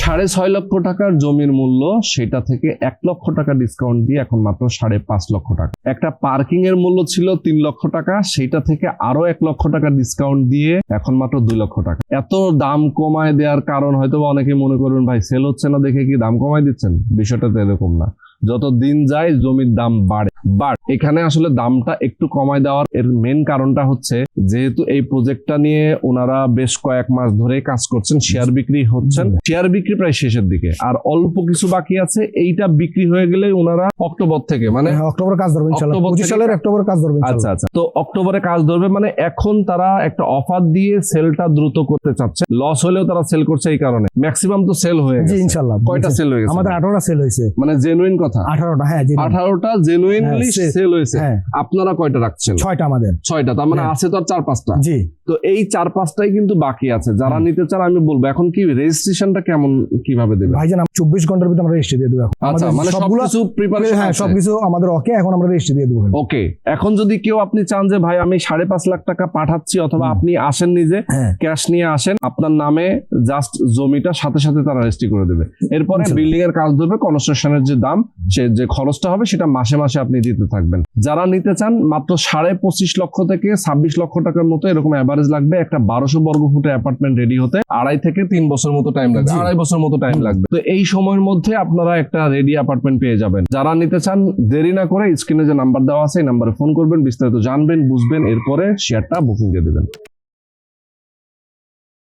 6.5 লক্ষ টাকার জমির মূল্য, সেটা থেকে 1 লক্ষ টাকা ডিসকাউন্ট দিয়ে এখন মাত্র 5.5 লক্ষ টাকা। একটা পার্কিং এর মূল্য ছিল 3 লক্ষ টাকা, সেটা থেকে আরো 1 লক্ষ টাকা ডিসকাউন্ট দিয়ে এখন মাত্র 2 লক্ষ টাকা। এত দাম কমায় দেওয়ার কারণ হয়তো অনেকে মনে করবেন ভাই সেল হচ্ছে না দেখে কি দাম কমায় দিচ্ছেন, বিষয়টা তো এরকম না। যত দিন যায় জমির দাম বাড়ে, বাট এখানে আসলে দামটা একটু কমায় দেওয়ার এর মেন কারণটা হচ্ছে যেহেতু এই প্রজেক্টটা নিয়ে ওনারা বেশ কয়েক মাস ধরে কাজ করছেন, শেয়ার বিক্রি হচ্ছেন, শেয়ার বিক্রি প্রায় শেষের দিকে, আর অল্প কিছু বাকি আছে। এইটা বিক্রি হয়ে গেলে ওনারা অক্টোবর থেকে মানে অক্টোবর কাজ ধরবে ইনশাআল্লাহ, 25 সালের অক্টোবর কাজ ধরবে। আচ্ছা আচ্ছা, তো অক্টোবরে কাজ ধরবে মানে এখন তারা একটা অফার দিয়ে সেলটা দ্রুত করতে চাচ্ছে। লস হলেও তারা সেল করছে এই কারণে। ম্যাক্সিমাম তো সেল হয়ে গেছে ইনশাআল্লাহ। কয়টা সেল হয়ে গেছে? আমাদের 18টা সেল হয়েছে। মানে জেনুইন কথা 18টা, হ্যাঁ 18টা জেনুইনলি সেল হয়েছে। আপনারা কয়টা রাখছেন? 6টা আমাদের। 6টা, তার মানে আছে তো আর 4-5টা। জি, তো এই 4-5টাই কিন্তু বাকি আছে। যারা নিতে চান আমি বলবো এখন কি রেজিস্ট্রেশনটা কেমন কিভাবে দেবে? ভাইজান 24 ঘন্টার ভিতরে আমরা রেজিস্ট্রি দিয়ে দেব। আচ্ছা, মানে সবকিছু প্রিপারেশন, হ্যাঁ সবকিছু আমাদের ওকে, এখন আমরা রেজিস্ট্রি দিয়ে দেব। ওকে, এখন যদি কেউ আপনি চান যে ভাই আমি 5.5 লাখ টাকা পাঠাচ্ছি, অথবা আপনি আসেন নিজে ক্যাশ নিয়ে আসেন, আপনার নামে জাস্ট জমিটা সাথে সাথে তারা রেজিস্ট্রি করে দেবে। এরপরে বিল্ডিং এর কাজ ধরবে, কনস্ট্রাকশনের যে দাম, সে যে খরচটা হবে সেটা মাসে মাসে আপনি দিতে থাকবেন। যারা নিতে চান মাত্র 25.5 লক্ষ থেকে 26 লক্ষ টাকার মতো এরকম অ্যাভারেজ লাগবে। একটা 1200 বর্গ ফুটের অ্যাপার্টমেন্ট রেডি হতে 2.5 থেকে 3 বছর মতো টাইম লাগবে, 2.5 বছর মতো টাইম লাগবে। তো এই সময়ের মধ্যে আপনারা একটা রেডি অ্যাপার্টমেন্ট পেয়ে যাবেন। যারা নিতে চান দেরি না করে স্ক্রিনে যে নাম্বার দেওয়া আছে এই নাম্বারে ফোন করবেন, বিস্তারিত জানবেন, বুঝবেন, এরপরে শেয়ারটা বুকিং দিয়ে দেবেন।